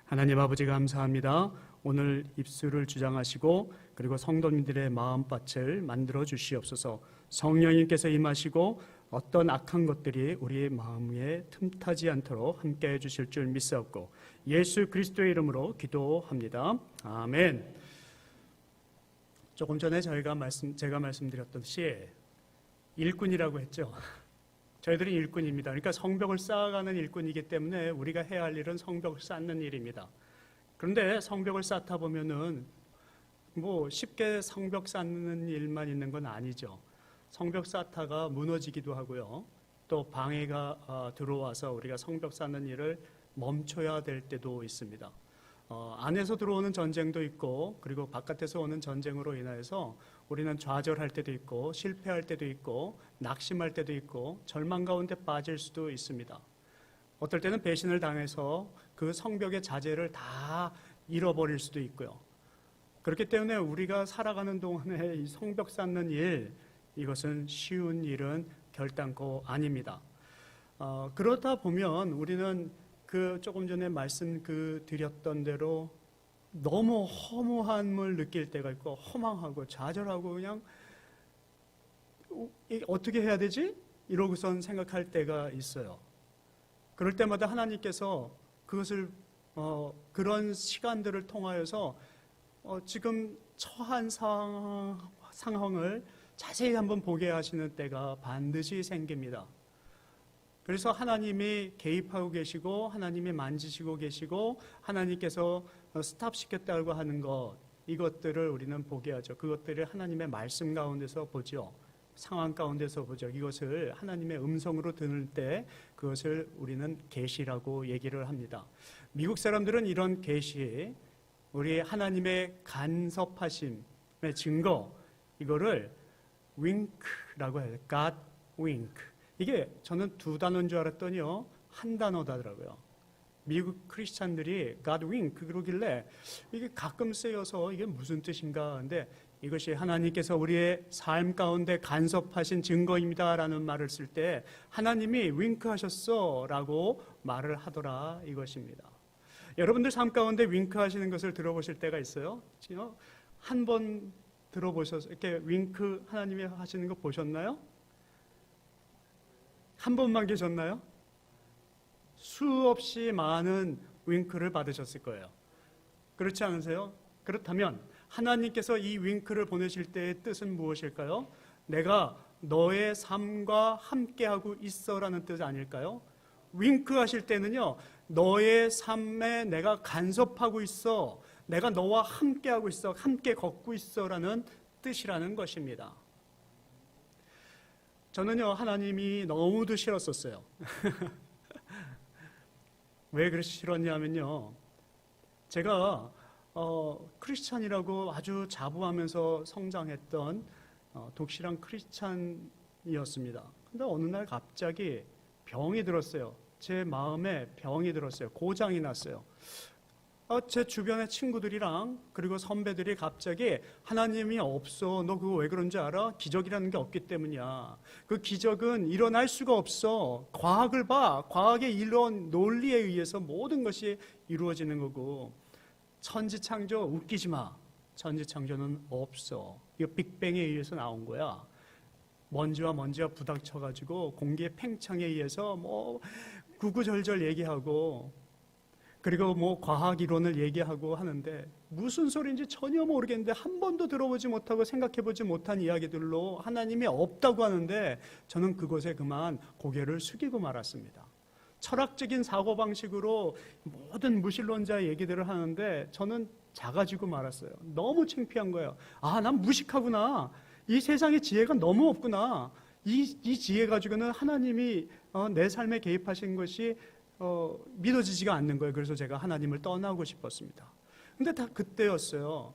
하나님 아버지 감사합니다. 오늘 입술을 주장하시고 그리고 성도님들의 마음밭을 만들어 주시옵소서. 성령님께서 임하시고 어떤 악한 것들이 우리의 마음에 틈타지 않도록 함께해 주실 줄 믿사옵고 예수 그리스도의 이름으로 기도합니다. 아멘. 조금 전에 제가 말씀드렸듯이 일꾼이라고 했죠. 저희들이 일꾼입니다. 그러니까 성벽을 쌓아가는 일꾼이기 때문에 우리가 해야 할 일은 성벽을 쌓는 일입니다. 그런데 성벽을 쌓다 보면은 쉽게 성벽 쌓는 일만 있는 건 아니죠. 성벽 쌓다가 무너지기도 하고요. 또 방해가 들어와서 우리가 성벽 쌓는 일을 멈춰야 될 때도 있습니다. 안에서 들어오는 전쟁도 있고 그리고 바깥에서 오는 전쟁으로 인해서 우리는 좌절할 때도 있고 실패할 때도 있고 낙심할 때도 있고 절망 가운데 빠질 수도 있습니다. 어떨 때는 배신을 당해서 그 성벽의 자재를 다 잃어버릴 수도 있고요. 그렇기 때문에 우리가 살아가는 동안에 이 성벽 쌓는 일, 이것은 쉬운 일은 결단코 아닙니다. 그러다 보면 우리는 조금 전에 드렸던 대로 너무 허무함을 느낄 때가 있고 허망하고 좌절하고 그냥 어떻게 해야 되지? 이러고선 생각할 때가 있어요. 그럴 때마다 하나님께서 그것을 그런 시간들을 통하여서 지금 처한 상황을 자세히 한번 보게 하시는 때가 반드시 생깁니다. 그래서 하나님이 개입하고 계시고 하나님이 만지시고 계시고 하나님께서 스탑시켰다고 하는 것, 이것들을 우리는 보게 하죠. 그것들을 하나님의 말씀 가운데서 보죠. 상황 가운데서 보죠. 이것을 하나님의 음성으로 들을 때 그것을 우리는 계시라고 얘기를 합니다. 미국 사람들은 이런 계시, 우리 하나님의 간섭하심의 증거, 이거를 윙크라고 해요. God wink. 이게 저는 두 단어인 줄 알았더니요, 한 단어더라고요. 미국 크리스찬들이 God wink 그러길래 이게 가끔 쓰여서 이게 무슨 뜻인가 하는데 이것이 하나님께서 우리의 삶 가운데 간섭하신 증거입니다라는 말을 쓸 때 하나님이 윙크하셨어 라고 말을 하더라 이것입니다. 여러분들 삶 가운데 윙크하시는 것을 들어보실 때가 있어요? 한 번 들어보셔서 이렇게 윙크 하나님이 하시는 거 보셨나요? 한 번만 계셨나요? 수없이 많은 윙크를 받으셨을 거예요. 그렇지 않으세요? 그렇다면 하나님께서 이 윙크를 보내실 때의 뜻은 무엇일까요? 내가 너의 삶과 함께하고 있어라는 뜻 아닐까요? 윙크 하실 때는요, 너의 삶에 내가 간섭하고 있어, 내가 너와 함께하고 있어, 함께 걷고 있어라는 뜻이라는 것입니다. 저는요, 하나님이 너무도 싫었었어요. 왜 그렇게 싫었냐면요, 제가 크리스찬이라고 아주 자부하면서 성장했던 독실한 크리스찬이었습니다. 근데 어느 날 갑자기 병이 들었어요. 제 마음에 병이 들었어요. 고장이 났어요. 제 주변의 친구들이랑 그리고 선배들이 갑자기 하나님이 없어. 너 그거 왜 그런지 알아? 기적이라는 게 없기 때문이야. 그 기적은 일어날 수가 없어. 과학을 봐. 과학의 이런 논리에 의해서 모든 것이 이루어지는 거고. 천지창조 웃기지 마. 천지창조는 없어. 이거 빅뱅에 의해서 나온 거야. 먼지와 부닥쳐가지고 공기의 팽창에 의해서 구구절절 얘기하고 그리고 과학 이론을 얘기하고 하는데 무슨 소리인지 전혀 모르겠는데 한 번도 들어보지 못하고 생각해보지 못한 이야기들로 하나님이 없다고 하는데 저는 그것에 그만 고개를 숙이고 말았습니다. 철학적인 사고방식으로 모든 무신론자의 얘기들을 하는데 저는 작아지고 말았어요. 너무 창피한 거예요. 난 무식하구나. 이 세상에 지혜가 너무 없구나. 이 지혜 가지고는 하나님이 내 삶에 개입하신 것이 믿어지지가 않는 거예요. 그래서 제가 하나님을 떠나고 싶었습니다. 근데 다 그때였어요.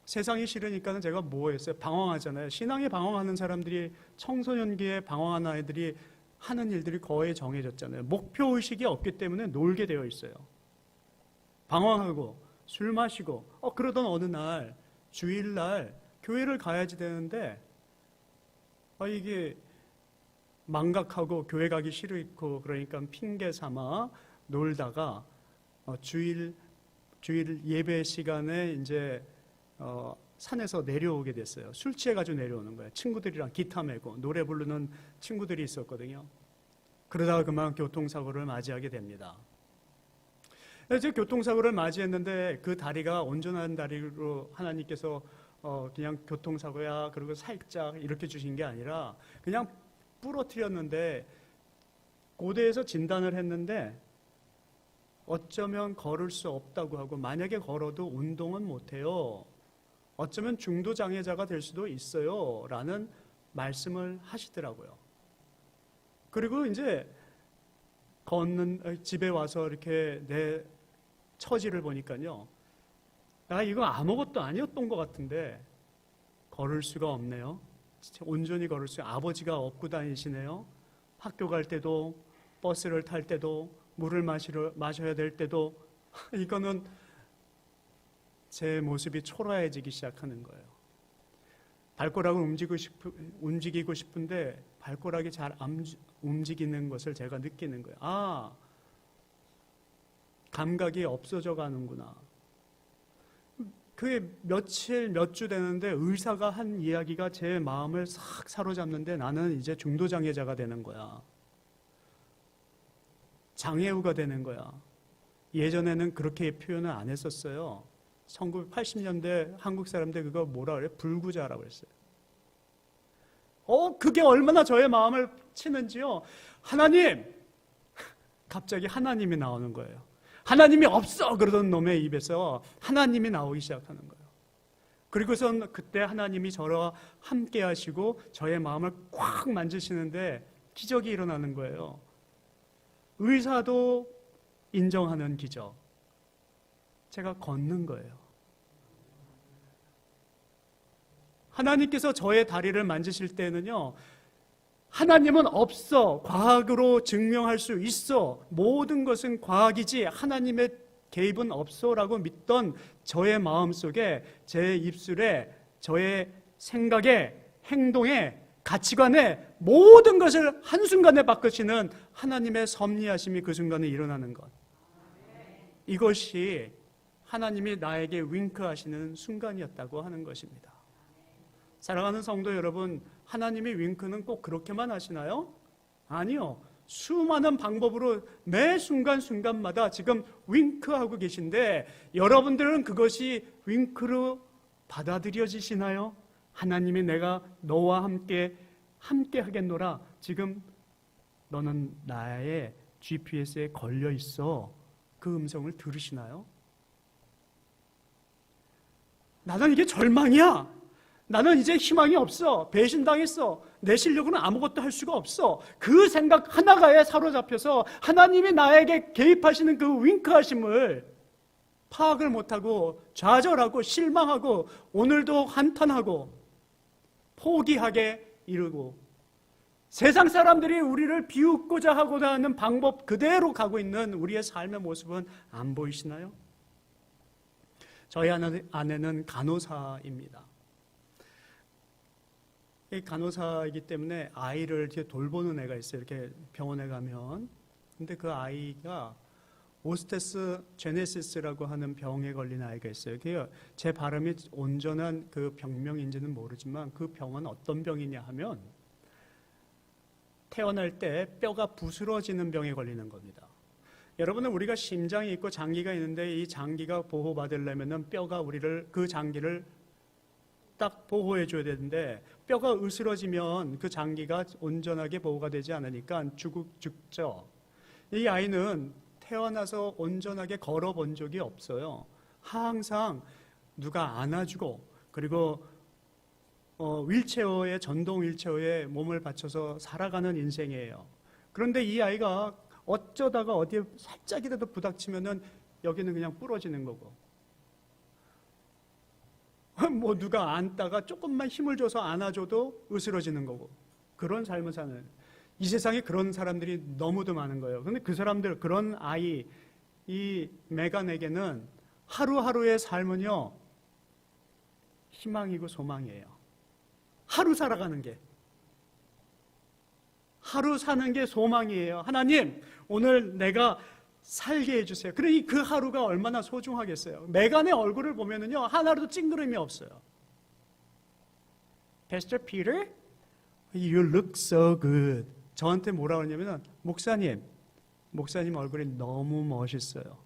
세상이 싫으니까는 제가 뭐 했어요? 방황하잖아요. 신앙에 방황하는 사람들이, 청소년기에 방황하는 아이들이 하는 일들이 거의 정해졌잖아요. 목표의식이 없기 때문에 놀게 되어 있어요. 방황하고 술 마시고 그러던 어느 날 주일날 교회를 가야지 되는데 이게 망각하고 교회 가기 싫고 그러니까 핑계 삼아 놀다가 주일 예배 시간에 이제 산에서 내려오게 됐어요. 술 취해가지고 내려오는 거예요. 친구들이랑 기타 메고 노래 부르는 친구들이 있었거든요. 그러다가 그만 교통사고를 맞이하게 됩니다. 이제 교통사고를 맞이했는데 그 다리가 온전한 다리로 하나님께서 그냥 교통사고야 그리고 살짝 이렇게 주신 게 아니라 그냥 부러뜨렸는데 고대에서 진단을 했는데 어쩌면 걸을 수 없다고 하고 만약에 걸어도 운동은 못해요. 어쩌면 중도장애자가 될 수도 있어요 라는 말씀을 하시더라고요. 그리고 이제 집에 와서 이렇게 내 처지를 보니까요, 이거 아무것도 아니었던 것 같은데 걸을 수가 없네요. 온전히 걸을 수, 아버지가 업고 다니시네요. 학교 갈 때도 버스를 탈 때도 물을 마셔야 될 때도 이거는 제 모습이 초라해지기 시작하는 거예요. 발가락을 움직이고 싶은데 발가락이 잘 안 움직이는 것을 제가 느끼는 거예요. 감각이 없어져 가는구나. 그게 몇 주 되는데 의사가 한 이야기가 제 마음을 싹 사로잡는데 나는 이제 중도장애자가 되는 거야. 장애우가 되는 거야. 예전에는 그렇게 표현을 안 했었어요. 1980년대 한국 사람들 그거 뭐라 그래요? 불구자라고 했어요. 그게 얼마나 저의 마음을 치는지요. 하나님! 갑자기 하나님이 나오는 거예요. 하나님이 없어! 그러던 놈의 입에서 하나님이 나오기 시작하는 거예요. 그리고선 그때 하나님이 저와 함께 하시고 저의 마음을 꽉 만지시는데 기적이 일어나는 거예요. 의사도 인정하는 기적. 제가 걷는 거예요. 하나님께서 저의 다리를 만지실 때는요, 하나님은 없어. 과학으로 증명할 수 있어. 모든 것은 과학이지 하나님의 개입은 없어라고 믿던 저의 마음속에, 제 입술에, 저의 생각에, 행동에, 가치관에 모든 것을 한순간에 바꾸시는 하나님의 섭리하심이 그 순간에 일어나는 것. 이것이 하나님이 나에게 윙크하시는 순간이었다고 하는 것입니다. 사랑하는 성도 여러분, 하나님이 윙크는 꼭 그렇게만 하시나요? 아니요. 수많은 방법으로 매 순간순간마다 지금 윙크하고 계신데 여러분들은 그것이 윙크로 받아들여지시나요? 하나님이 내가 너와 함께 하겠노라. 지금 너는 나의 GPS에 걸려 있어. 그 음성을 들으시나요? 나는 이게 절망이야. 나는 이제 희망이 없어. 배신당했어. 내 실력으로는 아무것도 할 수가 없어. 그 생각 하나가에 사로잡혀서 하나님이 나에게 개입하시는 그 윙크하심을 파악을 못하고 좌절하고 실망하고 오늘도 한탄하고 포기하게 이르고 세상 사람들이 우리를 비웃고자 하고자 하는 방법 그대로 가고 있는 우리의 삶의 모습은 안 보이시나요? 저희 아내는 간호사입니다. 간호사이기 때문에 아이를 이렇게 돌보는 애가 있어요. 이렇게 병원에 가면. 근데 그 아이가 오스테스 제네시스라고 하는 병에 걸린 아이가 있어요. 제 발음이 온전한 그 병명인지는 모르지만 그 병은 어떤 병이냐 하면 태어날 때 뼈가 부스러지는 병에 걸리는 겁니다. 여러분은 우리가 심장이 있고 장기가 있는데 이 장기가 보호받으려면 뼈가 그 장기를 딱 보호해 줘야 되는데 뼈가 으스러지면 그 장기가 온전하게 보호가 되지 않으니까 죽죠. 이 아이는 태어나서 온전하게 걸어본 적이 없어요. 항상 누가 안아주고 그리고 전동 휠체어에 몸을 받쳐서 살아가는 인생이에요. 그런데 이 아이가 어쩌다가 어디에 살짝이라도 부닥치면은 여기는 그냥 부러지는 거고 누가 안다가 조금만 힘을 줘서 안아줘도 으스러지는 거고 그런 삶을 사는 이 세상에 그런 사람들이 너무도 많은 거예요. 그런데 그 사람들 그런 아이 이 메간에게는 하루하루의 삶은요 희망이고 소망이에요. 하루 살아가는 게 하루 사는 게 소망이에요. 하나님 오늘 내가 살게 해주세요. 그러니 그 하루가 얼마나 소중하겠어요. 메간의 얼굴을 보면은요, 하나라도 찡그림이 없어요. Pastor Peter, you look so good. 저한테 뭐라 그러냐면, 목사님 얼굴이 너무 멋있어요.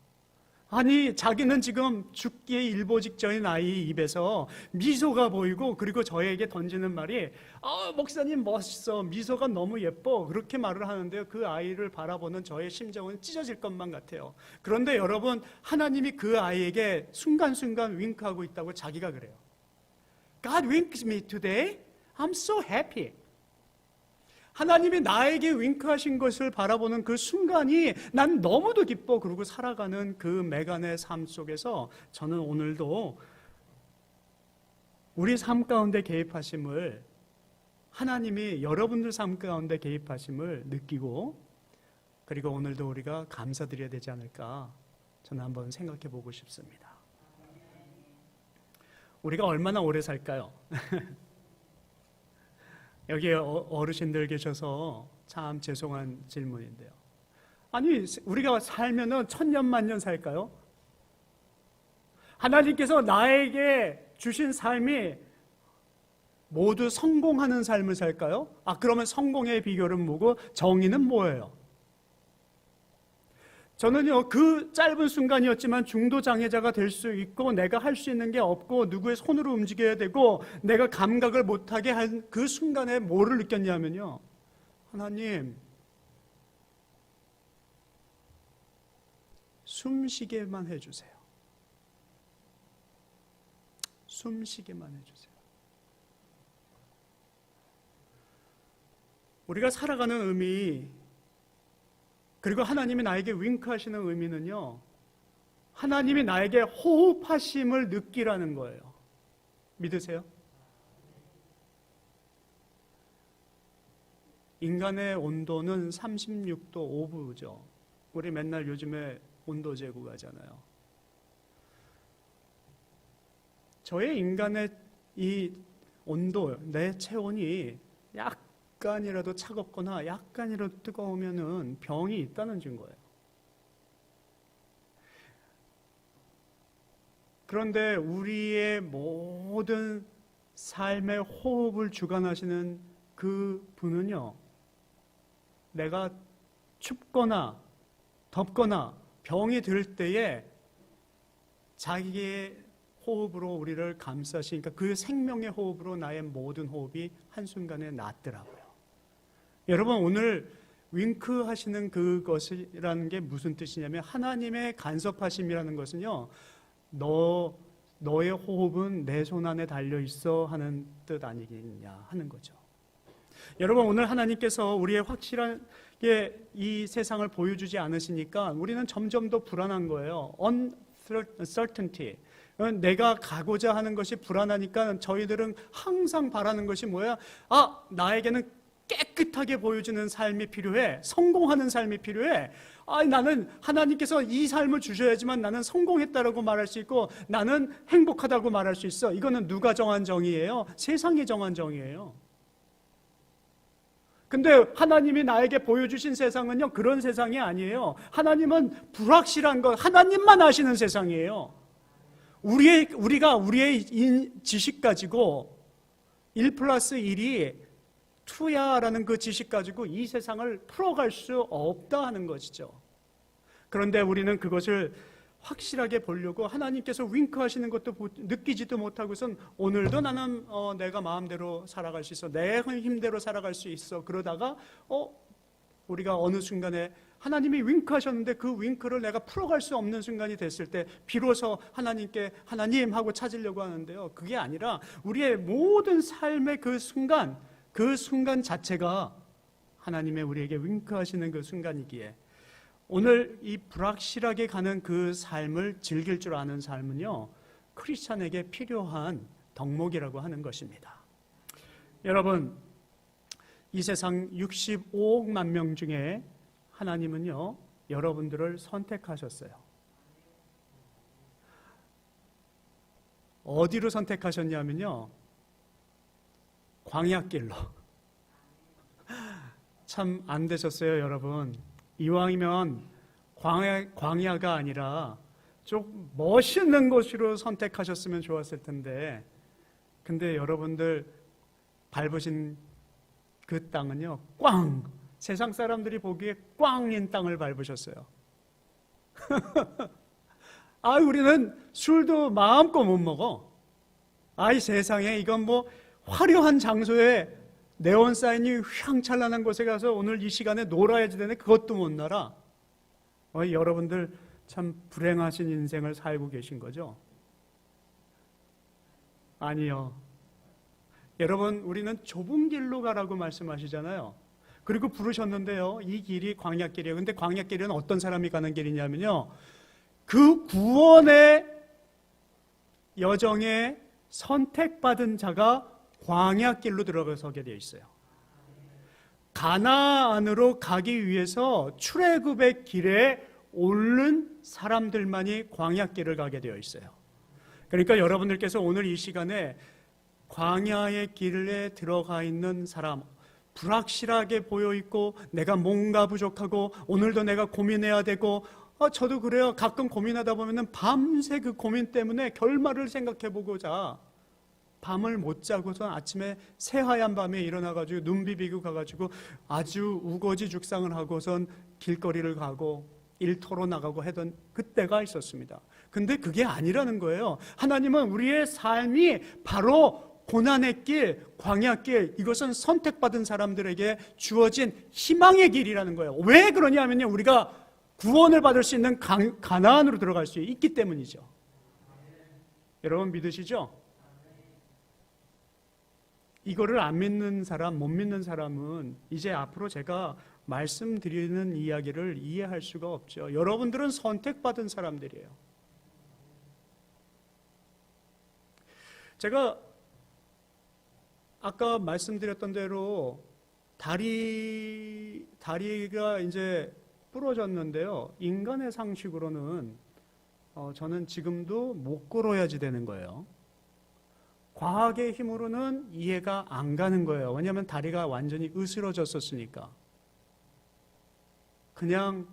아니, 자기는 지금 죽기에 일보 직전인 아이 입에서 미소가 보이고, 그리고 저에게 던지는 말이, 목사님 멋있어, 미소가 너무 예뻐, 그렇게 말을 하는데요, 그 아이를 바라보는 저의 심정은 찢어질 것만 같아요. 그런데 여러분, 하나님이 그 아이에게 순간순간 윙크하고 있다고 자기가 그래요. God winked me today. I'm so happy. 하나님이 나에게 윙크하신 것을 바라보는 그 순간이 난 너무도 기뻐. 그러고 살아가는 그 메간의 삶 속에서 저는 오늘도 우리 삶 가운데 개입하심을, 하나님이 여러분들 삶 가운데 개입하심을 느끼고, 그리고 오늘도 우리가 감사드려야 되지 않을까, 저는 한번 생각해 보고 싶습니다. 우리가 얼마나 오래 살까요? 여기 어르신들 계셔서 참 죄송한 질문인데요. 아니, 우리가 살면은 천년만년 살까요? 하나님께서 나에게 주신 삶이 모두 성공하는 삶을 살까요? 그러면 성공의 비결은 뭐고 정의는 뭐예요? 저는요, 그 짧은 순간이었지만 중도 장애자가 될 수 있고, 내가 할 수 있는 게 없고, 누구의 손으로 움직여야 되고, 내가 감각을 못하게 한 그 순간에 뭐를 느꼈냐면요, 하나님, 숨쉬게만 해주세요. 숨쉬게만 해주세요. 우리가 살아가는 의미, 그리고 하나님이 나에게 윙크하시는 의미는요, 하나님이 나에게 호흡하심을 느끼라는 거예요. 믿으세요? 인간의 온도는 36도 5부죠. 우리 맨날 요즘에 온도 재고 하잖아요. 저의 인간의 이 온도, 내 체온이 약간이라도 차갑거나 약간이라도 뜨거우면은 병이 있다는 증거예요. 그런데 우리의 모든 삶의 호흡을 주관하시는 그 분은요, 내가 춥거나 덥거나 병이 들 때에 자기의 호흡으로 우리를 감싸시니까 그 생명의 호흡으로 나의 모든 호흡이 한순간에 낫더라고요. 여러분, 오늘 윙크 하시는 그것이라는 게 무슨 뜻이냐면, 하나님의 간섭하심이라는 것은요, 너의 호흡은 내 손 안에 달려 있어 하는 뜻 아니겠냐 하는 거죠. 여러분, 오늘 하나님께서 우리의 확실하게 이 세상을 보여주지 않으시니까 우리는 점점 더 불안한 거예요. uncertainty. 내가 가고자 하는 것이 불안하니까 저희들은 항상 바라는 것이 뭐야? 나에게는 깨끗하게 보여주는 삶이 필요해. 성공하는 삶이 필요해. 나는 하나님께서 이 삶을 주셔야지만 나는 성공했다라고 말할 수 있고, 나는 행복하다고 말할 수 있어. 이거는 누가 정한 정의예요? 세상이 정한 정의예요. 근데 하나님이 나에게 보여주신 세상은요, 그런 세상이 아니에요. 하나님은 불확실한 것, 하나님만 아시는 세상이에요. 우리가 우리의 지식 가지고 1+1이 2야라는 그 지식 가지고 이 세상을 풀어갈 수 없다 하는 것이죠. 그런데 우리는 그것을 확실하게 보려고 하나님께서 윙크하시는 것도 느끼지도 못하고선 오늘도 나는 내가 마음대로 살아갈 수 있어, 내 힘대로 살아갈 수 있어. 그러다가 우리가 어느 순간에 하나님이 윙크하셨는데 그 윙크를 내가 풀어갈 수 없는 순간이 됐을 때 비로소 하나님께 하나님 하고 찾으려고 하는데요, 그게 아니라 우리의 모든 삶의 그 순간 자체가 하나님의 우리에게 윙크하시는 그 순간이기에, 오늘 이 불확실하게 가는 그 삶을 즐길 줄 아는 삶은요, 크리스찬에게 필요한 덕목이라고 하는 것입니다. 여러분, 이 세상 65억만 명 중에 하나님은요, 여러분들을 선택하셨어요. 어디로 선택하셨냐면요, 광야길로. 참 안 되셨어요, 여러분. 이왕이면 광야가 아니라 좀 멋있는 곳으로 선택하셨으면 좋았을 텐데, 근데 여러분들 밟으신 그 땅은요, 꽝! 세상 사람들이 보기에 꽝인 땅을 밟으셨어요. 우리는 술도 마음껏 못 먹어. 이 세상에 이건 뭐 화려한 장소에 네온 사인이 휘황찬란한 곳에 가서 오늘 이 시간에 놀아야지 되네. 그것도 못 놀아. 여러분들 참 불행하신 인생을 살고 계신 거죠? 아니요. 여러분, 우리는 좁은 길로 가라고 말씀하시잖아요. 그리고 부르셨는데요, 이 길이 광야길이에요. 근데 광야길은 어떤 사람이 가는 길이냐면요, 그 구원의 여정에 선택받은 자가 광야길로 들어서게 되어 있어요. 가나안으로 가기 위해서 출애굽의 길에 오른 사람들만이 광야길을 가게 되어 있어요. 그러니까 여러분들께서 오늘 이 시간에 광야의 길에 들어가 있는 사람, 불확실하게 보여 있고 내가 뭔가 부족하고 오늘도 내가 고민해야 되고, 저도 그래요. 가끔 고민하다 보면 밤새 그 고민 때문에 결말을 생각해 보고자 밤을 못 자고서 아침에 새하얀 밤에 일어나가지고 눈 비비고 가가지고 아주 우거지죽상을 하고선 길거리를 가고 일터로 나가고 하던 그때가 있었습니다. 근데 그게 아니라는 거예요. 하나님은 우리의 삶이 바로 고난의 길, 광야길, 이것은 선택받은 사람들에게 주어진 희망의 길이라는 거예요. 왜 그러냐면요, 우리가 구원을 받을 수 있는 가나안으로 들어갈 수 있기 때문이죠. 여러분 믿으시죠? 이거를 안 믿는 사람, 못 믿는 사람은 이제 앞으로 제가 말씀드리는 이야기를 이해할 수가 없죠. 여러분들은 선택받은 사람들이에요. 제가 아까 말씀드렸던 대로 다리가 이제 부러졌는데요. 인간의 상식으로는 저는 지금도 못 걸어야지 되는 거예요. 과학의 힘으로는 이해가 안 가는 거예요. 왜냐하면 다리가 완전히 으스러졌었으니까. 그냥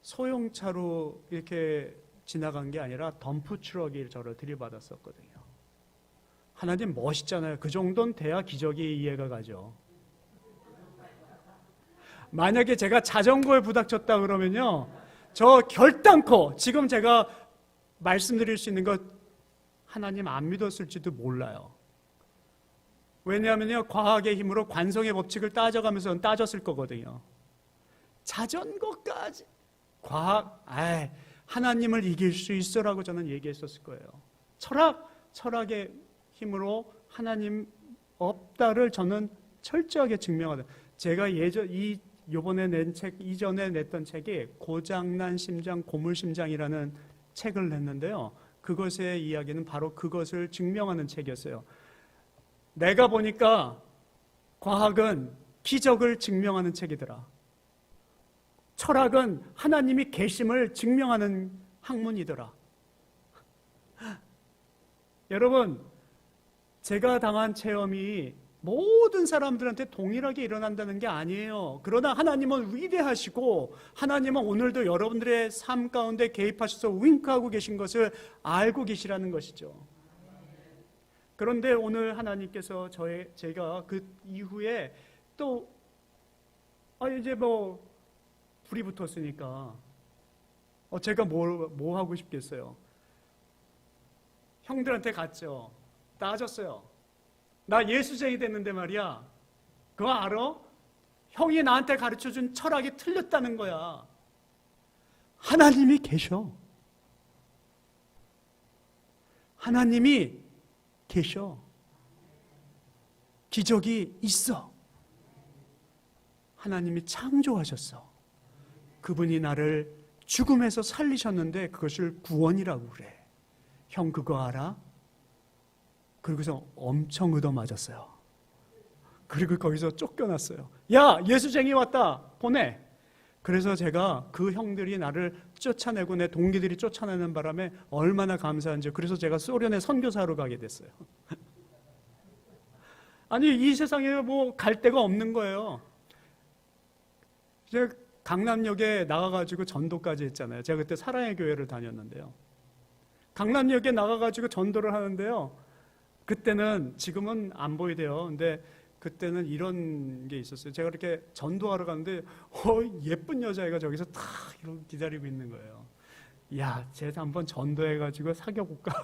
소형차로 이렇게 지나간 게 아니라 덤프트럭이 저를 들이받았었거든요. 하나님 멋있잖아요. 그 정도는 돼야 기적이 이해가 가죠. 만약에 제가 자전거에 부닥쳤다 그러면요, 저 결단코 지금 제가 말씀드릴 수 있는 것 하나님 안 믿었을지도 몰라요. 왜냐하면요, 과학의 힘으로 관성의 법칙을 따져가면서 따졌을 거거든요. 자전거까지 하나님을 이길 수 있어라고 저는 얘기했었을 거예요. 철학의 힘으로 하나님 없다를 저는 철저하게 증명하다. 제가 요번에 낸 책, 이전에 냈던 책이 고장난 심장, 고물심장이라는 책을 냈는데요. 그것의 이야기는 바로 그것을 증명하는 책이었어요. 내가 보니까 과학은 기적을 증명하는 책이더라. 철학은 하나님이 계심을 증명하는 학문이더라. 여러분, 제가 당한 체험이 모든 사람들한테 동일하게 일어난다는 게 아니에요. 그러나 하나님은 위대하시고 하나님은 오늘도 여러분들의 삶 가운데 개입하셔서 윙크하고 계신 것을 알고 계시라는 것이죠. 그런데 오늘 하나님께서 제가 그 이후에 또 이제 불이 붙었으니까 제가 뭐 하고 싶겠어요. 형들한테 갔죠. 따졌어요. 나 예수쟁이 됐는데 말이야. 그거 알아? 형이 나한테 가르쳐준 철학이 틀렸다는 거야. 하나님이 계셔. 하나님이 계셔. 기적이 있어. 하나님이 창조하셨어. 그분이 나를 죽음에서 살리셨는데 그것을 구원이라고 그래. 형 그거 알아? 그러고서 엄청 얻어맞았어요. 그리고 거기서 쫓겨났어요. 야, 예수쟁이 왔다. 보내. 그래서 제가 그 형들이 나를 쫓아내고 내 동기들이 쫓아내는 바람에 얼마나 감사한지. 그래서 제가 소련에 선교사로 가게 됐어요. 아니, 이 세상에 갈 데가 없는 거예요. 이제 강남역에 나가가지고 전도까지 했잖아요. 제가 그때 사랑의 교회를 다녔는데요. 강남역에 나가가지고 전도를 하는데요. 그때는, 지금은 안 보이대요. 근데 그때는 이런 게 있었어요. 제가 이렇게 전도하러 가는데 예쁜 여자애가 저기서 탁 이러고 기다리고 있는 거예요. 야, 쟤 한번 전도해가지고 사귀어볼까?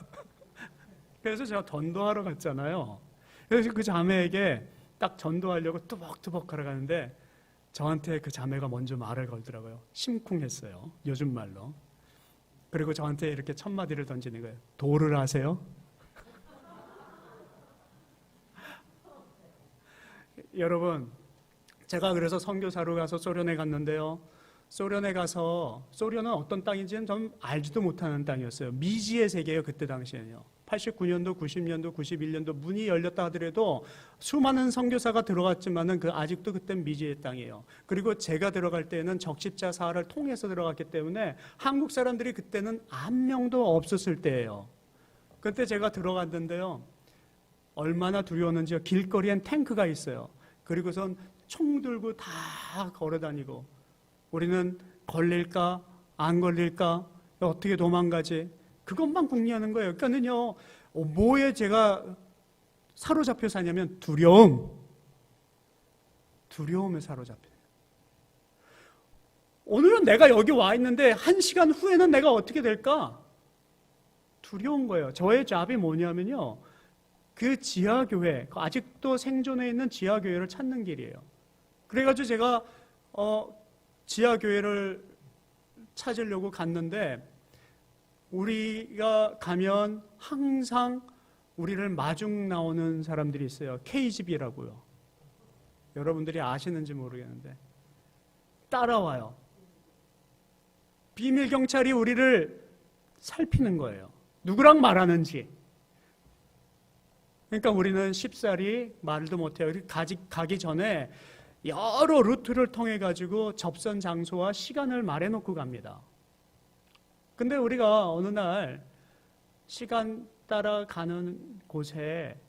그래서 제가 전도하러 갔잖아요. 그래서 그 자매에게 딱 전도하려고 뚜벅뚜벅 걸어가는데 저한테 그 자매가 먼저 말을 걸더라고요. 심쿵했어요. 요즘 말로. 그리고 저한테 이렇게 첫 마디를 던지는 거예요. 도를 아세요? 여러분, 제가 그래서 선교사로 가서 소련에 갔는데요. 소련에 가서, 소련은 어떤 땅인지는 전 알지도 못하는 땅이었어요. 미지의 세계예요, 그때 당시에는요. 89년도, 90년도, 91년도 문이 열렸다 하더라도 수많은 선교사가 들어갔지만은 아직도 그땐 미지의 땅이에요. 그리고 제가 들어갈 때는 적십자 사활을 통해서 들어갔기 때문에 한국 사람들이 그때는 한 명도 없었을 때예요. 그때 제가 들어갔는데요. 얼마나 두려웠는지요. 길거리엔 탱크가 있어요. 그리고선 총 들고 다 걸어다니고 우리는 걸릴까 안 걸릴까 어떻게 도망가지 그것만 궁리하는 거예요. 그러니까는요 뭐에 제가 사로잡혀 사냐면 두려움에 사로잡혀요. 오늘은 내가 여기 와 있는데 1시간 후에는 내가 어떻게 될까? 두려운 거예요. 저의 잡이 뭐냐면요 그 지하교회, 아직도 생존해 있는 지하교회를 찾는 길이에요. 그래가지고 제가 지하교회를 찾으려고 갔는데 우리가 가면 항상 우리를 마중 나오는 사람들이 있어요. KGB라고요. 여러분들이 아시는지 모르겠는데 따라와요. 비밀 경찰이 우리를 살피는 거예요. 누구랑 말하는지. 그러니까 우리는 쉽사리 말도 못해요. 가기 전에 여러 루트를 통해 가지고 접선 장소와 시간을 말해놓고 갑니다. 근데 우리가 어느 날 시간 따라 가는 곳에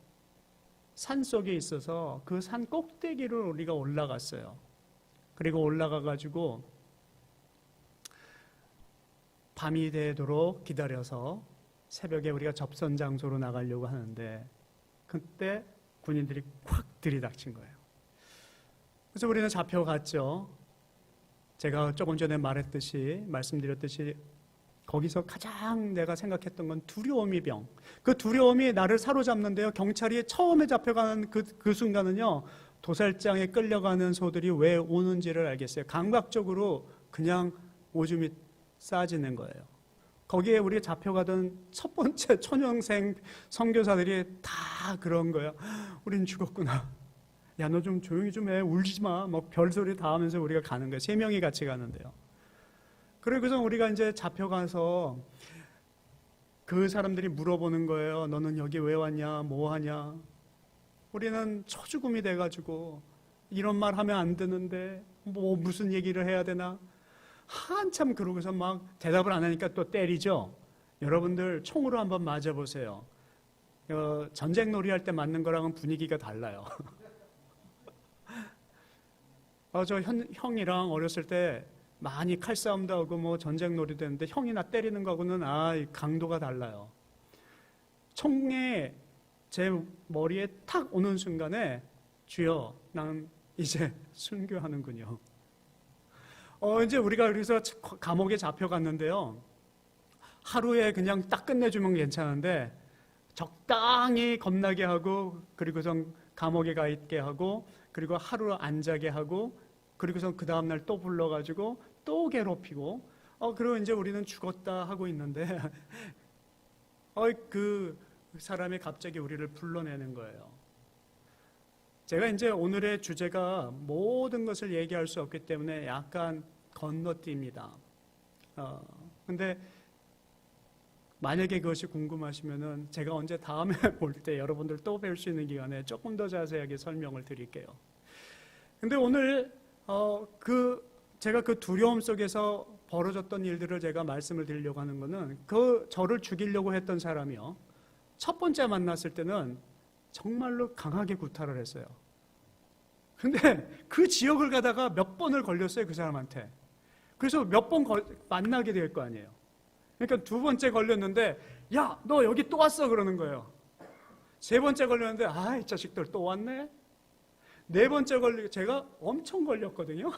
산 속에 있어서 그 산 꼭대기를 우리가 올라갔어요. 그리고 올라가 가지고 밤이 되도록 기다려서 새벽에 우리가 접선 장소로 나가려고 하는데 그때 군인들이 콱 들이닥친 거예요. 그래서 우리는 잡혀갔죠. 제가 조금 전에 말씀드렸듯이 거기서 가장 내가 생각했던 건 두려움이 병. 그 두려움이 나를 사로잡는데요. 경찰이 처음에 잡혀가는 그 순간은요. 도살장에 끌려가는 소들이 왜 오는지를 알겠어요. 감각적으로 그냥 오줌이 싸지는 거예요. 거기에 우리가 잡혀가던 첫 번째 초년생 선교사들이 다 그런 거예요. 우린 죽었구나. 야, 너 좀 조용히 좀 해. 울지 마. 막 별소리 다 하면서 우리가 가는 거예요. 3명이 같이 가는데요. 그래서 우리가 이제 잡혀가서 그 사람들이 물어보는 거예요. 너는 여기 왜 왔냐? 뭐 하냐? 우리는 초죽음이 돼가지고 이런 말 하면 안 되는데 뭐 무슨 얘기를 해야 되나? 한참 그러고서 막 대답을 안 하니까 또 때리죠. 여러분들 총으로 한번 맞아보세요. 전쟁 놀이할 때 맞는 거랑은 분위기가 달라요. 저 형이랑 어렸을 때 많이 칼싸움도 하고 뭐 전쟁 놀이도 했는데 형이 나 때리는 거하고는 강도가 달라요. 총에 제 머리에 탁 오는 순간에 주여, 난 이제 순교하는군요. 이제 우리가 그래서 감옥에 잡혀갔는데요. 하루에 그냥 딱 끝내주면 괜찮은데 적당히 겁나게 하고 그리고선 감옥에 가 있게 하고 그리고 하루 안 자게 하고 그리고선 그 다음날 또 불러가지고 또 괴롭히고 그리고 이제 우리는 죽었다 하고 있는데 그 사람이 갑자기 우리를 불러내는 거예요. 제가 이제 오늘의 주제가 모든 것을 얘기할 수 없기 때문에 약간 건너뛰입니다. 근데 만약에 그것이 궁금하시면은 제가 언제 다음에 볼 때 여러분들 또 뵐 수 있는 기간에 조금 더 자세하게 설명을 드릴게요. 근데 오늘 제가 그 두려움 속에서 벌어졌던 일들을 제가 말씀을 드리려고 하는 거는 저를 죽이려고 했던 사람이요. 첫 번째 만났을 때는 정말로 강하게 구타를 했어요. 근데 그 지역을 가다가 몇 번을 걸렸어요, 그 사람한테. 그래서 몇 번 만나게 될 거 아니에요. 그러니까 두 번째 걸렸는데 야, 너 여기 또 왔어 그러는 거예요. 세 번째 걸렸는데 아, 이 자식들 또 왔네. 네 번째 걸리고 제가 엄청 걸렸거든요.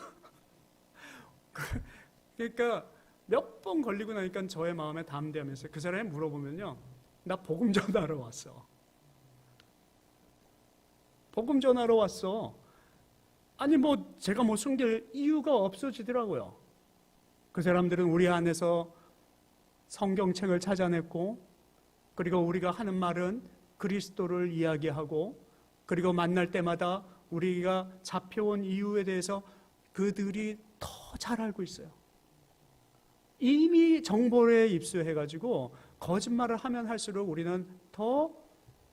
그러니까 몇 번 걸리고 나니까 저의 마음에 담대하면서 그 사람이 물어보면요, 나 복음 전하러 왔어. 복음 전하러 왔어. 아니 뭐 제가 뭐 숨길 이유가 없어지더라고요. 그 사람들은 우리 안에서 성경책을 찾아냈고, 그리고 우리가 하는 말은 그리스도를 이야기하고, 그리고 만날 때마다 우리가 잡혀온 이유에 대해서 그들이 더 잘 알고 있어요. 이미 정보에 입수해가지고 거짓말을 하면 할수록 우리는 더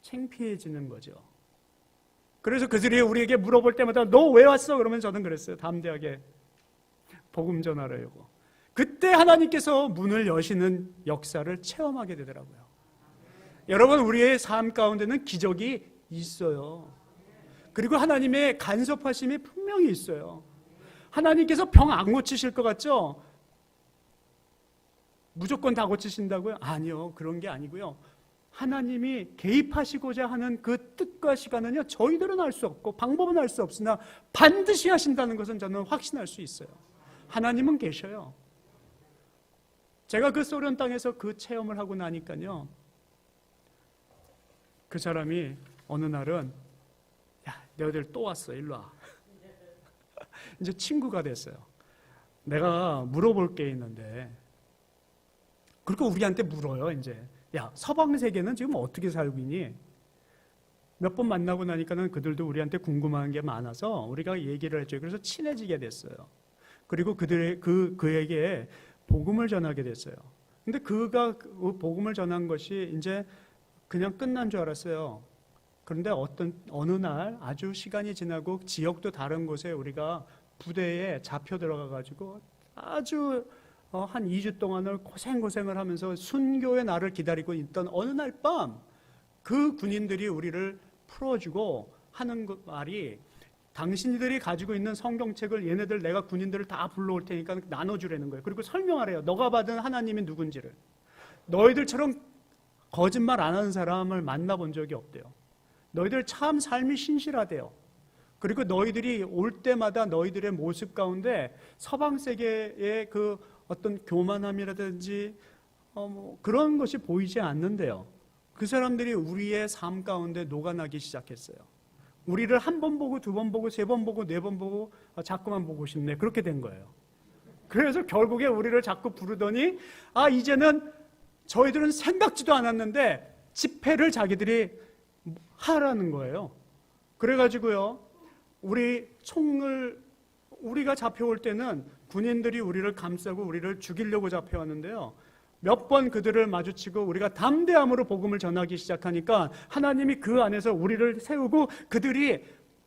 창피해지는 거죠. 그래서 그들이 우리에게 물어볼 때마다 너 왜 왔어? 그러면 저는 그랬어요. 담대하게 복음 전하려고. 그때 하나님께서 문을 여시는 역사를 체험하게 되더라고요. 여러분, 우리의 삶 가운데는 기적이 있어요. 그리고 하나님의 간섭하심이 분명히 있어요. 하나님께서 병 안 고치실 것 같죠? 무조건 다 고치신다고요? 아니요, 그런 게 아니고요. 하나님이 개입하시고자 하는 그 뜻과 시간은요, 저희들은 알 수 없고 방법은 알 수 없으나 반드시 하신다는 것은 저는 확신할 수 있어요. 하나님은 계셔요. 제가 그 소련 땅에서 그 체험을 하고 나니까요, 그 사람이 어느 날은 야, 너희들 또 왔어, 일로 와. 이제 친구가 됐어요. 내가 물어볼 게 있는데, 그리고 우리한테 물어요. 이제 야, 서방 세계는 지금 어떻게 살고 있니? 몇 번 만나고 나니까는 그들도 우리한테 궁금한 게 많아서 우리가 얘기를 했죠. 그래서 친해지게 됐어요. 그리고 그에게 복음을 전하게 됐어요. 근데 그가 그 복음을 전한 것이 이제 그냥 끝난 줄 알았어요. 그런데 어느 날 아주 시간이 지나고 지역도 다른 곳에 우리가 부대에 잡혀 들어가가지고 아주 한 2주 동안을 고생을 하면서 순교의 날을 기다리고 있던 어느 날 밤 그 군인들이 우리를 풀어주고 하는 말이, 당신들이 가지고 있는 성경책을 얘네들 내가 군인들을 다 불러올 테니까 나눠주라는 거예요. 그리고 설명하래요. 너가 받은 하나님이 누군지를. 너희들처럼 거짓말 안 하는 사람을 만나본 적이 없대요. 너희들 참 삶이 신실하대요. 그리고 너희들이 올 때마다 너희들의 모습 가운데 서방 세계의 그 어떤 교만함이라든지 그런 것이 보이지 않는데요. 그 사람들이 우리의 삶 가운데 녹아나기 시작했어요. 우리를 한 번 보고 두 번 보고 세 번 보고 네 번 보고 자꾸만 보고 싶네, 그렇게 된 거예요. 그래서 결국에 우리를 자꾸 부르더니 이제는 저희들은 생각지도 않았는데 집회를 자기들이 하라는 거예요. 그래가지고요, 우리가 잡혀올 때는 군인들이 우리를 감싸고 우리를 죽이려고 잡혀왔는데요, 몇 번 그들을 마주치고 우리가 담대함으로 복음을 전하기 시작하니까 하나님이 그 안에서 우리를 세우고 그들이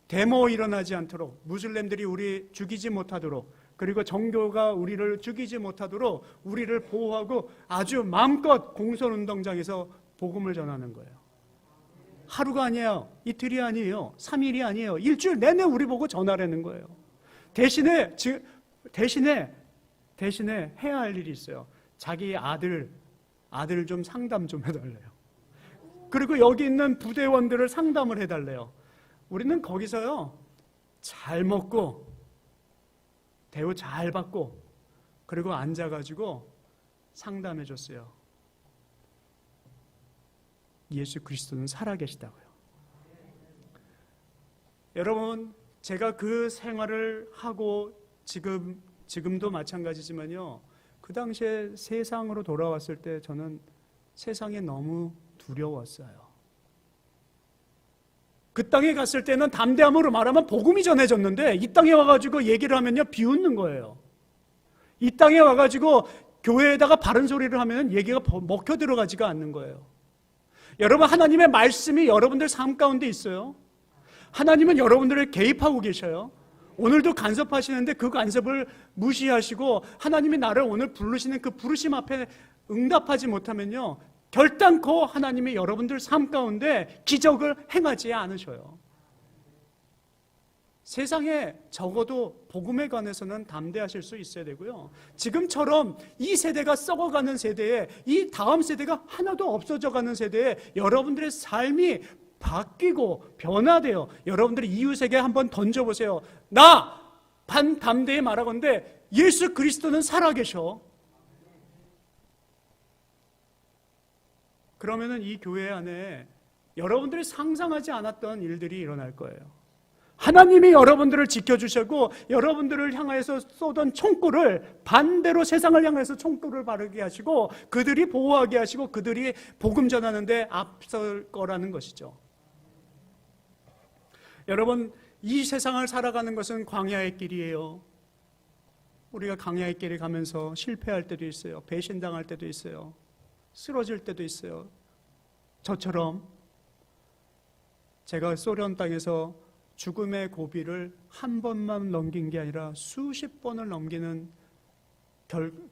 데모 일어나지 않도록, 무슬림들이 우리 죽이지 못하도록, 그리고 정교가 우리를 죽이지 못하도록 우리를 보호하고 아주 마음껏 공설운동장에서 복음을 전하는 거예요. 하루가 아니에요. 이틀이 아니에요. 3일이 아니에요. 일주일 내내 우리 보고 전하라는 거예요. 대신에 해야 할 일이 있어요. 자기 아들 좀 상담 좀 해달래요. 그리고 여기 있는 부대원들을 상담을 해달래요. 우리는 거기서요, 잘 먹고 대우 잘 받고 그리고 앉아가지고 상담해 줬어요. 예수 그리스도는 살아계시다고요. 여러분, 제가 그 생활을 하고 지금도 마찬가지지만요, 그 당시에 세상으로 돌아왔을 때 저는 세상이 너무 두려웠어요. 그 땅에 갔을 때는 담대함으로 말하면 복음이 전해졌는데, 이 땅에 와가지고 얘기를 하면요, 비웃는 거예요. 이 땅에 와가지고 교회에다가 바른 소리를 하면 얘기가 먹혀 들어가지가 않는 거예요. 여러분, 하나님의 말씀이 여러분들 삶 가운데 있어요. 하나님은 여러분들을 개입하고 계셔요. 오늘도 간섭하시는데 그 간섭을 무시하시고 하나님이 나를 오늘 부르시는 그 부르심 앞에 응답하지 못하면요, 결단코 하나님이 여러분들 삶 가운데 기적을 행하지 않으셔요. 세상에 적어도 복음에 관해서는 담대하실 수 있어야 되고요. 지금처럼 이 세대가 썩어가는 세대에, 이 다음 세대가 하나도 없어져가는 세대에 여러분들의 삶이 바뀌고 변화돼요. 여러분들이 이웃에게 한번 던져보세요. 나 반담대히 말하건대 예수 그리스도는 살아계셔. 그러면은 이 교회 안에 여러분들이 상상하지 않았던 일들이 일어날 거예요. 하나님이 여러분들을 지켜주셨고 여러분들을 향해서 쏘던 총구를 반대로 세상을 향해서 총구를 바르게 하시고 그들이 보호하게 하시고 그들이 복음 전하는데 앞설 거라는 것이죠. 여러분, 이 세상을 살아가는 것은 광야의 길이에요. 우리가 광야의 길을 가면서 실패할 때도 있어요. 배신당할 때도 있어요. 쓰러질 때도 있어요. 저처럼 제가 소련 땅에서 죽음의 고비를 한 번만 넘긴 게 아니라 수십 번을 넘기는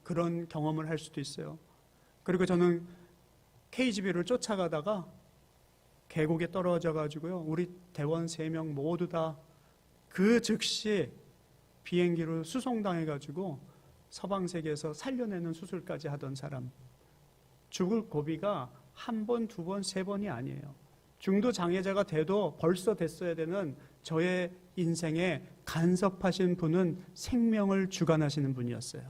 그런 경험을 할 수도 있어요. 그리고 저는 KGB를 쫓아가다가 계곡에 떨어져 가지고요, 우리 대원 3명 모두 다 그 즉시 비행기로 수송당해 가지고 서방세계에서 살려내는 수술까지 하던 사람. 죽을 고비가 한 번, 두 번, 세 번이 아니에요. 중도 장애자가 돼도 벌써 됐어야 되는 저의 인생에 간섭하신 분은 생명을 주관하시는 분이었어요.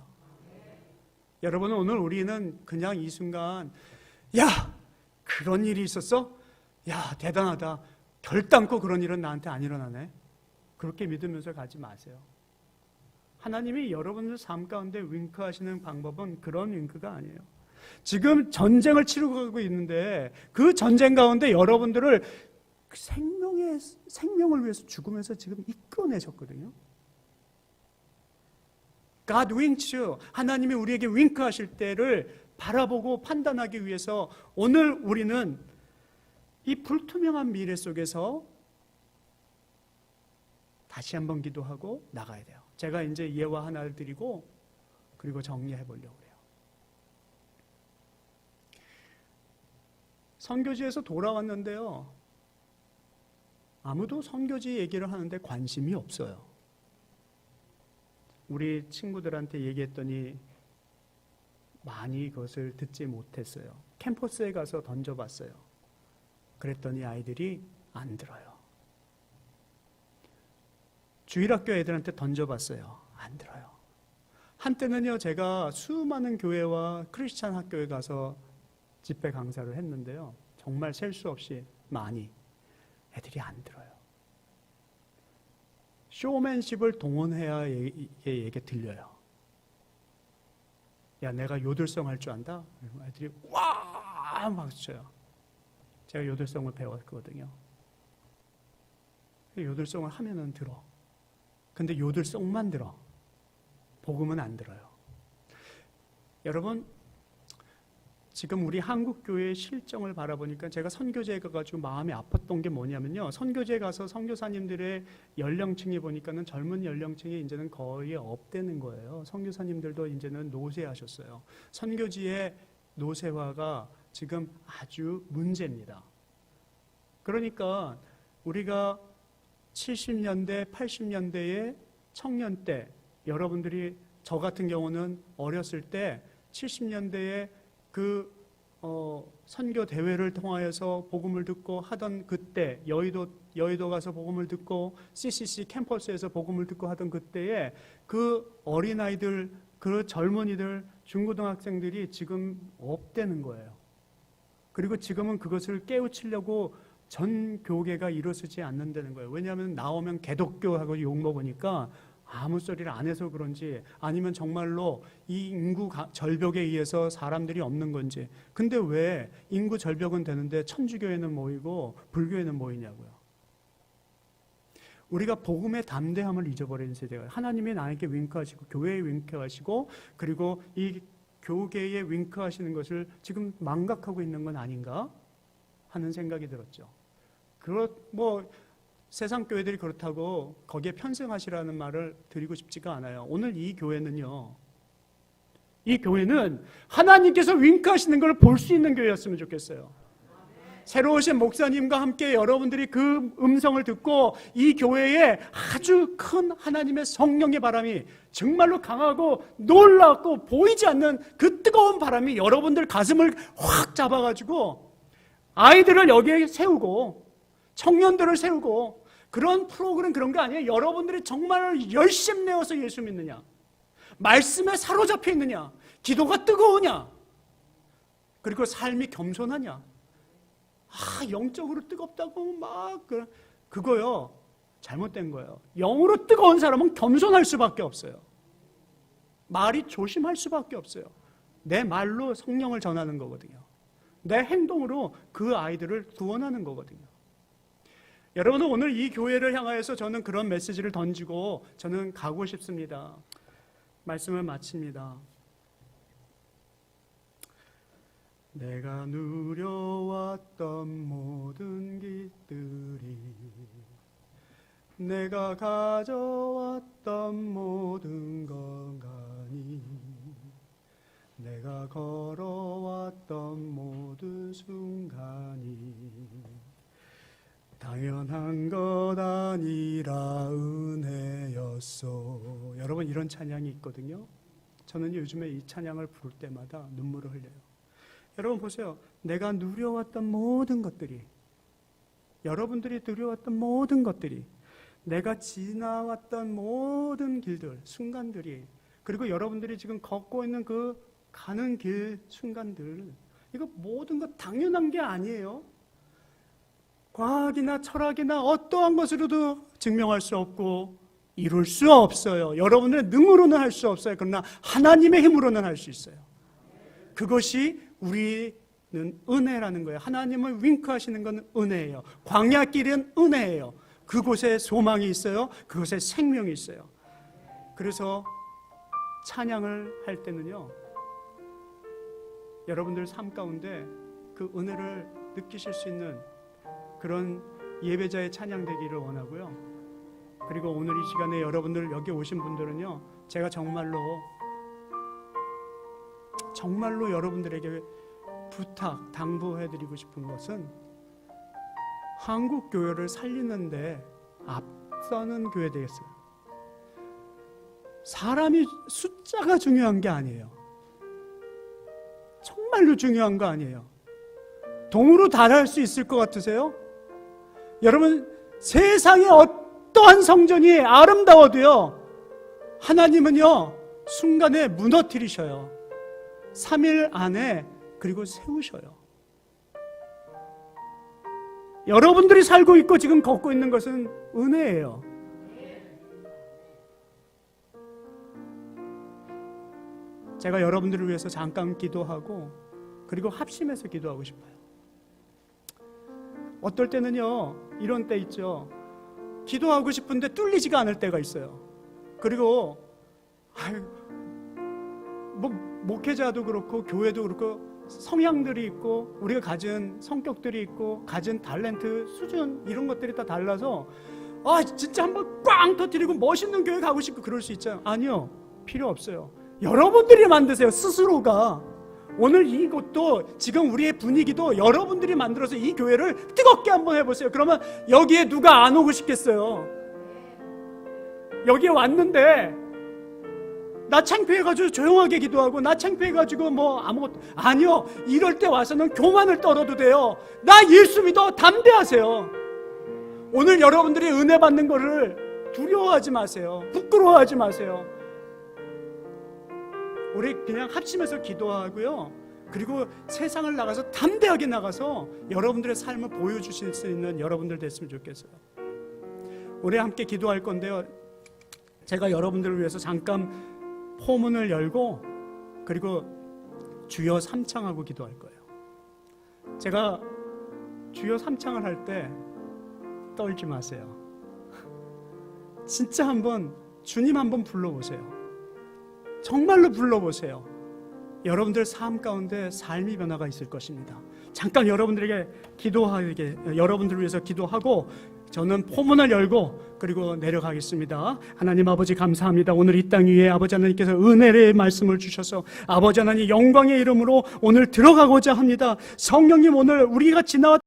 여러분, 오늘 우리는 그냥 이 순간 야, 그런 일이 있었어? 야, 대단하다. 결단코 그런 일은 나한테 안 일어나네. 그렇게 믿으면서 가지 마세요. 하나님이 여러분들 삶 가운데 윙크하시는 방법은 그런 윙크가 아니에요. 지금 전쟁을 치르고 있는데 그 전쟁 가운데 여러분들을 생명을 위해서 죽으면서 지금 이끌어내셨거든요. God winks you. 하나님이 우리에게 윙크하실 때를 바라보고 판단하기 위해서 오늘 우리는 이 불투명한 미래 속에서 다시 한번 기도하고 나가야 돼요. 제가 이제 예화 하나를 드리고 그리고 정리해 보려고 해요. 선교지에서 돌아왔는데요, 아무도 선교지 얘기를 하는데 관심이 없어요. 우리 친구들한테 얘기했더니 많이 그것을 듣지 못했어요. 캠퍼스에 가서 던져봤어요. 그랬더니 아이들이 안 들어요. 주일학교 애들한테 던져봤어요. 안 들어요. 한때는요, 제가 수많은 교회와 크리스찬 학교에 가서 집회 강사를 했는데요, 정말 셀 수 없이 많이 애들이 안 들어요. 쇼맨십을 동원해야 얘기 들려요. 야, 내가 요들성 할 줄 안다? 애들이 와! 막 쳐요. 제가 요들성을 배웠거든요. 요들성을 하면은 들어. 근데 요들성만 들어. 복음은 안 들어요. 여러분, 지금 우리 한국교회의 실정을 바라보니까 제가 선교제에 가가지고 마음이 아팠던 게 뭐냐면요, 선교제에 가서 선교사님들의 연령층이 보니까는 젊은 연령층이 이제는 거의 없대는 거예요. 선교사님들도 이제는 노쇠하셨어요. 선교지의 노쇠화가 지금 아주 문제입니다. 그러니까 우리가 70년대, 80년대의 청년 때, 여러분들이 저 같은 경우는 어렸을 때 70년대에 그 선교 대회를 통하여서 복음을 듣고 하던 그때, 여의도 가서 복음을 듣고 CCC 캠퍼스에서 복음을 듣고 하던 그때에 그 어린아이들, 그 젊은이들, 중고등학생들이 지금 없대는 거예요. 그리고 지금은 그것을 깨우치려고 전 교계가 일어서지 않는다는 거예요. 왜냐하면 나오면 개독교하고 욕먹으니까 아무 소리를 안 해서 그런지, 아니면 정말로 이 인구 절벽에 의해서 사람들이 없는 건지. 근데 왜 인구 절벽은 되는데 천주교회는 모이고 불교회는 모이냐고요. 우리가 복음의 담대함을 잊어버린 세대가, 하나님이 나에게 윙크하시고 교회에 윙크하시고 그리고 이 교계에 윙크하시는 것을 지금 망각하고 있는 건 아닌가 하는 생각이 들었죠. 세상 교회들이 그렇다고 거기에 편승하시라는 말을 드리고 싶지가 않아요. 오늘 이 교회는요, 이 교회는 하나님께서 윙크하시는 걸 볼 수 있는 교회였으면 좋겠어요. 새로 오신 목사님과 함께 여러분들이 그 음성을 듣고 이 교회에 아주 큰 하나님의 성령의 바람이 정말로 강하고 놀랍고 보이지 않는 그 뜨거운 바람이 여러분들 가슴을 확 잡아가지고 아이들을 여기에 세우고 청년들을 세우고 그런 프로그램 그런 거 아니에요. 여러분들이 정말 열심 내어서 예수 믿느냐, 말씀에 사로잡혀 있느냐, 기도가 뜨거우냐, 그리고 삶이 겸손하냐. 영적으로 뜨겁다고 막 그거요, 잘못된 거예요. 영으로 뜨거운 사람은 겸손할 수밖에 없어요. 말이 조심할 수밖에 없어요. 내 말로 성령을 전하는 거거든요. 내 행동으로 그 아이들을 구원하는 거거든요. 여러분은 오늘 이 교회를 향하여서 저는 그런 메시지를 던지고 저는 가고 싶습니다. 말씀을 마칩니다. 내가 누려왔던 모든 길들이, 내가 가져왔던 모든 건강이, 내가 걸어왔던 모든 순간이 당연한 것 아니라 은혜였소. 여러분, 이런 찬양이 있거든요. 저는 요즘에 이 찬양을 부를 때마다 눈물을 흘려요. 여러분 보세요. 내가 누려왔던 모든 것들이, 여러분들이 누려왔던 모든 것들이, 내가 지나왔던 모든 길들, 순간들이, 그리고 여러분들이 지금 걷고 있는 그 가는 길 순간들, 이거 모든 것 당연한 게 아니에요. 과학이나 철학이나 어떠한 것으로도 증명할 수 없고 이룰 수 없어요. 여러분들의 능으로는 할 수 없어요. 그러나 하나님의 힘으로는 할 수 있어요. 그것이 우리는 은혜라는 거예요. 하나님을 윙크하시는 건 은혜예요. 광야길은 은혜예요. 그곳에 소망이 있어요. 그곳에 생명이 있어요. 그래서 찬양을 할 때는요, 여러분들 삶 가운데 그 은혜를 느끼실 수 있는 그런 예배자의 찬양 되기를 원하고요. 그리고 오늘 이 시간에 여러분들 여기 오신 분들은요, 제가 정말로 여러분들에게 부탁, 당부해드리고 싶은 것은 한국 교회를 살리는데 앞서는 교회 되겠어요. 사람이 숫자가 중요한 게 아니에요. 정말로 중요한 거 아니에요. 동으로 달할 수 있을 것 같으세요? 여러분, 세상에 어떠한 성전이 아름다워도요, 하나님은요 순간에 무너뜨리셔요. 3일 안에 그리고 세우셔요. 여러분들이 살고 있고 지금 걷고 있는 것은 은혜예요. 제가 여러분들을 위해서 잠깐 기도하고 그리고 합심해서 기도하고 싶어요. 어떨 때는요, 이런 때 있죠. 기도하고 싶은데 뚫리지가 않을 때가 있어요. 그리고 목회자도 그렇고 교회도 그렇고 성향들이 있고 우리가 가진 성격들이 있고 가진 탤런트 수준 이런 것들이 다 달라서 진짜 한번 꽝 터뜨리고 멋있는 교회 가고 싶고 그럴 수 있잖아요. 아니요, 필요 없어요. 여러분들이 만드세요. 스스로가. 오늘 이곳도 지금 우리의 분위기도 여러분들이 만들어서 이 교회를 뜨겁게 한번 해보세요. 그러면 여기에 누가 안 오고 싶겠어요? 여기에 왔는데 나 창피해가지고 조용하게 기도하고 나 창피해가지고 아무것도 아니요. 이럴 때 와서는 교만을 떨어도 돼요. 나 예수 믿어. 담대하세요. 오늘 여러분들이 은혜 받는 거를 두려워하지 마세요. 부끄러워하지 마세요. 우리 그냥 합심해서 기도하고요. 그리고 세상을 나가서 담대하게 나가서 여러분들의 삶을 보여주실 수 있는 여러분들 됐으면 좋겠어요. 우리 함께 기도할 건데요. 제가 여러분들을 위해서 잠깐 포문을 열고 그리고 주여 삼창하고 기도할 거예요. 제가 주여 삼창을 할 때 떨지 마세요. 진짜 한번 주님 한번 불러보세요. 정말로 불러보세요. 여러분들 삶 가운데 삶의 변화가 있을 것입니다. 잠깐 여러분들에게 여러분들을 위해서 기도하고 저는 포문을 열고 그리고 내려가겠습니다. 하나님 아버지 감사합니다. 오늘 이 땅 위에 아버지 하나님께서 은혜의 말씀을 주셔서 아버지 하나님 영광의 이름으로 오늘 들어가고자 합니다. 성령님, 오늘 우리가 지나왔던